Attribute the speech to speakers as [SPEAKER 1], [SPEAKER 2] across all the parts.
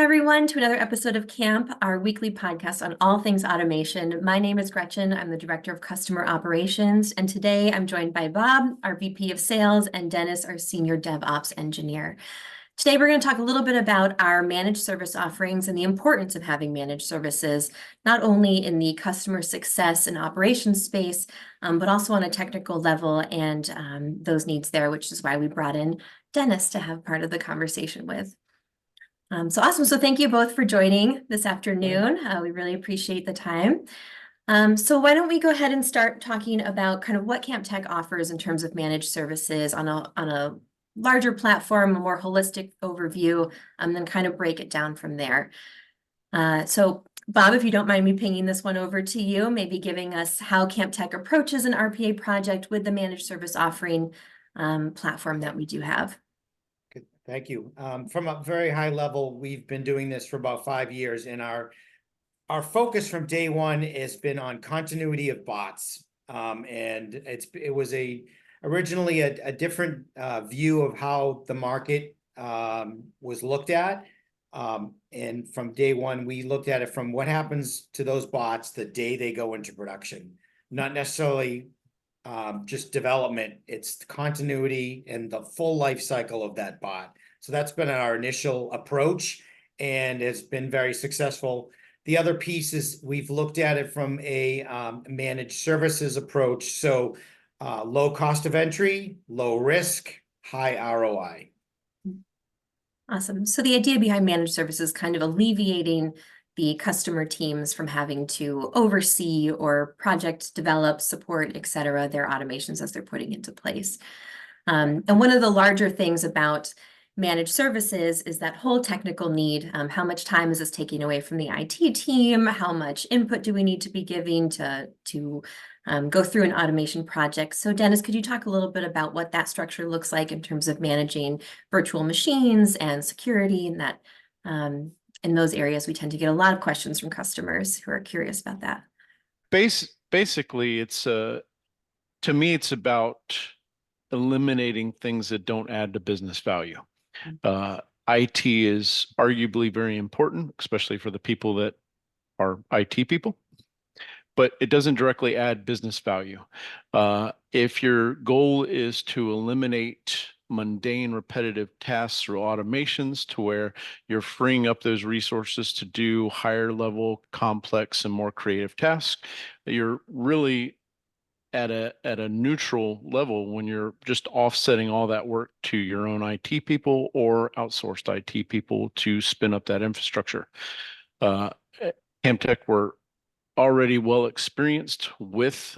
[SPEAKER 1] everyone, to another episode of Camp, our weekly podcast on all things automation. My name is Gretchen. I'm the Director of Customer Operations, and today I'm joined by Bob, our VP of Sales, and Dennis, our Senior DevOps Engineer. Today, we're going to talk a little bit about our managed service offerings and the importance of having managed services, not only in the customer success and operations space, but also on a technical level and those needs there, which is why we brought in Dennis to have part of the conversation with. So awesome. So thank you both for joining this afternoon. We really appreciate the time. So why don't we go ahead and start talking about kind of what CampTek offers in terms of managed services on a larger platform, a more holistic overview, and then kind of break it down from there. So Bob, if you don't mind me pinging this one over to you, maybe giving us how CampTek approaches an RPA project with the managed service offering platform that we do have.
[SPEAKER 2] Thank you. From a very high level, we've been doing this for about 5 years, and our focus from day one has been on continuity of bots. And it was originally a different view of how the market was looked at. And from day one, we looked at it from what happens to those bots the day they go into production, not necessarily just development. It's the continuity and the full life cycle of that bot. So that's been our initial approach, and it's been very successful. The other piece is we've looked at it from a managed services approach. So low cost of entry, low risk, high ROI.
[SPEAKER 1] Awesome. So the idea behind managed services is kind of alleviating the customer teams from having to oversee or project develop, support, et cetera, their automations as they're putting into place. And one of the larger things about managed services is that whole technical need. How much time is this taking away from the IT team? How much input do we need to be giving to go through an automation project? So Dennis, could you talk a little bit about what that structure looks like in terms of managing virtual machines and security, and that in those areas, we tend to get a lot of questions from customers who are curious about that.
[SPEAKER 3] Basically, it's to me, it's about eliminating things that don't add to business value. IT is arguably very important, especially for the people that are IT people, but it doesn't directly add business value. If your goal is to eliminate mundane, repetitive tasks through automations to where you're freeing up those resources to do higher level, complex, and more creative tasks, you're really at a neutral level when you're just offsetting all that work to your own IT people or outsourced IT people to spin up that infrastructure. CampTek were already well experienced with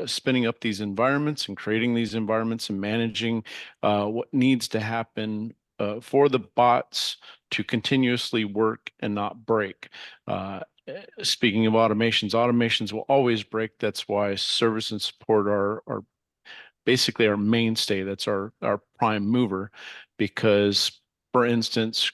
[SPEAKER 3] spinning up these environments and creating these environments and managing what needs to happen for the bots to continuously work and not break. Speaking of automations will always break. That's why service and support are basically our mainstay. That's our prime mover, because, for instance,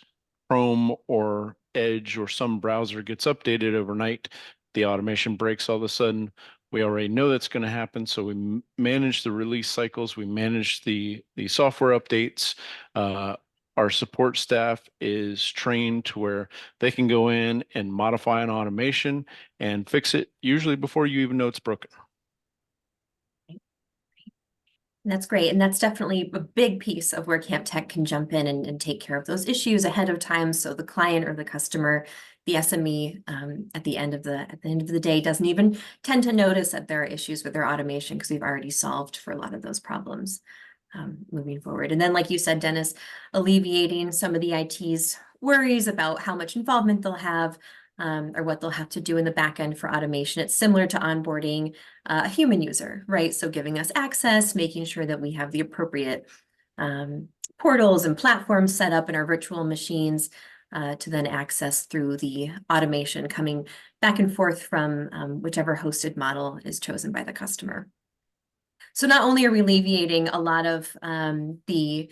[SPEAKER 3] Chrome or Edge or some browser gets updated overnight, the automation breaks all of a sudden. We already know that's going to happen, so we manage the release cycles, we manage the software updates. Our support staff is trained to where they can go in and modify an automation and fix it, usually before you even know it's broken.
[SPEAKER 1] That's great. And that's definitely a big piece of where CampTek can jump in and take care of those issues ahead of time. So the client or the customer, the SME, at the end of the day doesn't even tend to notice that there are issues with their automation because we've already solved for a lot of those problems moving forward. And then, like you said, Dennis, alleviating some of the IT's worries about how much involvement they'll have or what they'll have to do in the back end for automation. It's similar to onboarding a human user, right? So giving us access, making sure that we have the appropriate portals and platforms set up in our virtual machines to then access through the automation coming back and forth from whichever hosted model is chosen by the customer. So not only are we alleviating a lot of the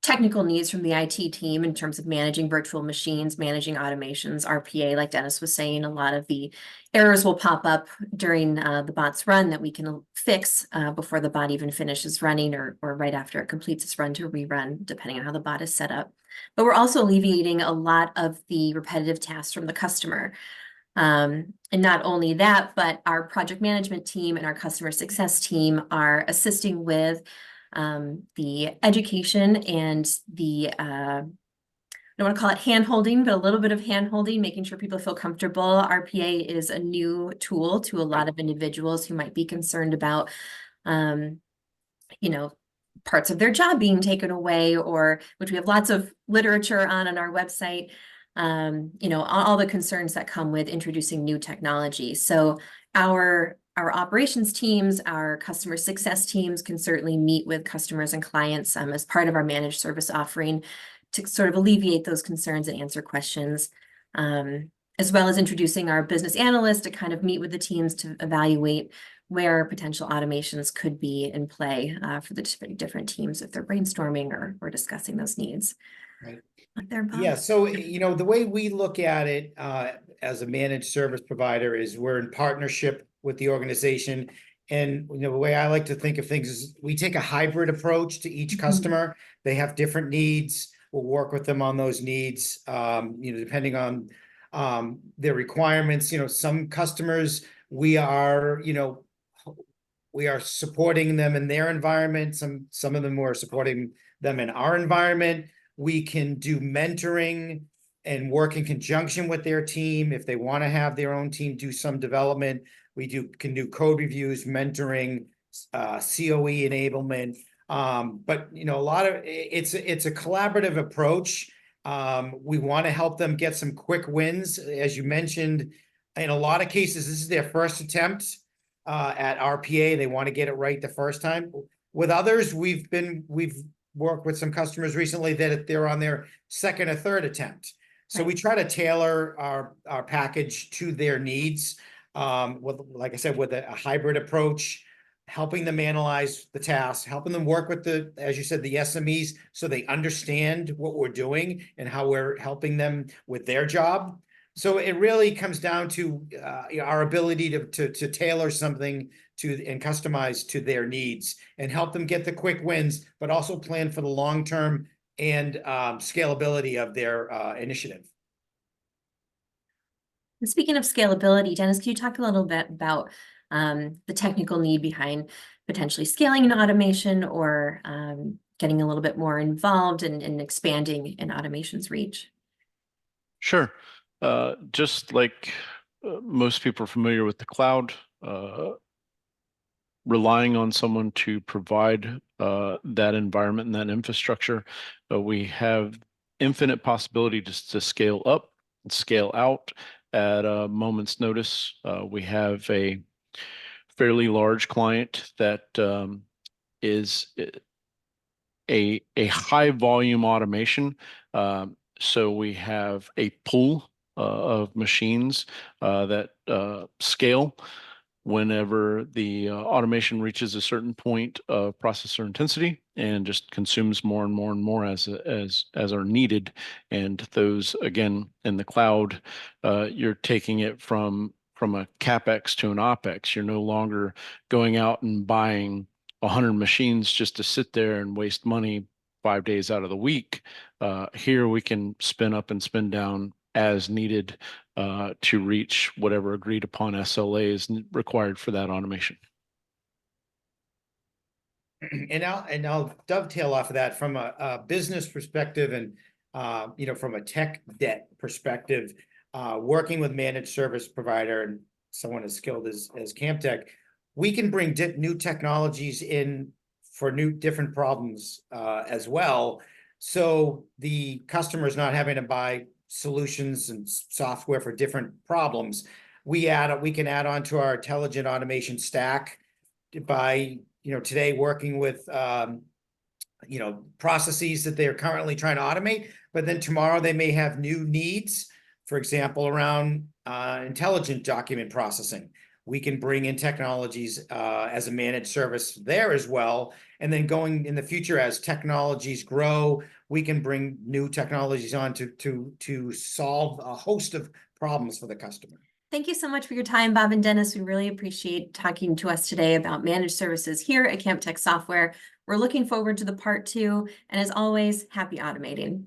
[SPEAKER 1] technical needs from the IT team in terms of managing virtual machines, managing automations, RPA, like Dennis was saying, a lot of the errors will pop up during the bot's run that we can fix before the bot even finishes running or right after it completes its run to rerun, depending on how the bot is set up. but we're also alleviating a lot of the repetitive tasks from the customer. And not only that, but our project management team and our customer success team are assisting with the education and the I don't want to call it hand-holding, but a little bit of hand-holding, making sure people feel comfortable. RPA is a new tool to a lot of individuals who might be concerned about, you know, parts of their job being taken away, or which we have lots of literature on our website. You know, all the concerns that come with introducing new technology. So our operations teams, our customer success teams can certainly meet with customers and clients as part of our managed service offering to sort of alleviate those concerns and answer questions, as well as introducing our business analysts to kind of meet with the teams to evaluate where potential automations could be in play for the different teams if they're brainstorming or discussing those needs.
[SPEAKER 2] Right.
[SPEAKER 1] There, Bob?
[SPEAKER 2] Yeah, so, you know, the way we look at it as a managed service provider is we're in partnership with the organization. And, you know, the way I like to think of things is we take a hybrid approach to each customer. They have different needs. We'll work with them on those needs, you know, depending on their requirements. You know, some customers we are supporting them in their environment. Some of them we're supporting them in our environment. We can do mentoring and work in conjunction with their team. If they want to have their own team do some development, we can do code reviews, mentoring, COE enablement. But you know, it's a collaborative approach. We want to help them get some quick wins. As you mentioned, in a lot of cases, this is their first attempt at RPA. They want to get it right the first time. With others, we've worked with some customers recently that they're on their second or third attempt. So we try to tailor our package to their needs. Like I said, with a hybrid approach, helping them analyze the tasks, helping them work with as you said, the SMEs, so they understand what we're doing and how we're helping them with their job. So it really comes down to our ability to tailor something and customize to their needs and help them get the quick wins, but also plan for the long term and scalability of their initiative.
[SPEAKER 1] And speaking of scalability, Dennis, can you talk a little bit about the technical need behind potentially scaling an automation or getting a little bit more involved in expanding an automation's reach?
[SPEAKER 3] Sure. Just like most people are familiar with the cloud, relying on someone to provide that environment and that infrastructure, we have infinite possibility to scale up and scale out at a moment's notice. We have a fairly large client that is a high volume automation. So we have a pool of machines that scale whenever the automation reaches a certain point of processor intensity and just consumes more and more and more as are needed. And those, again, in the cloud, you're taking it from a CapEx to an OpEx. You're no longer going out and buying 100 machines just to sit there and waste money 5 days out of the week. Here we can spin up and spin down as needed to reach whatever agreed upon SLA is required for that automation.
[SPEAKER 2] And I'll dovetail off of that from a business perspective and you know, from a tech debt perspective, working with managed service provider and someone as skilled as CampTek, we can bring new technologies in for different problems as well. So the customer is not having to buy solutions and software for different problems. We can add on to our intelligent automation stack by, you know, today working with you know, processes that they're currently trying to automate, but then tomorrow they may have new needs, for example, around intelligent document processing. We can bring in technologies as a managed service there as well. And then going in the future, as technologies grow, we can bring new technologies on to solve a host of problems for the customer.
[SPEAKER 1] Thank you so much for your time, Bob and Dennis. We really appreciate talking to us today about managed services here at CampTek Software. We're looking forward to the part 2. And as always, happy automating.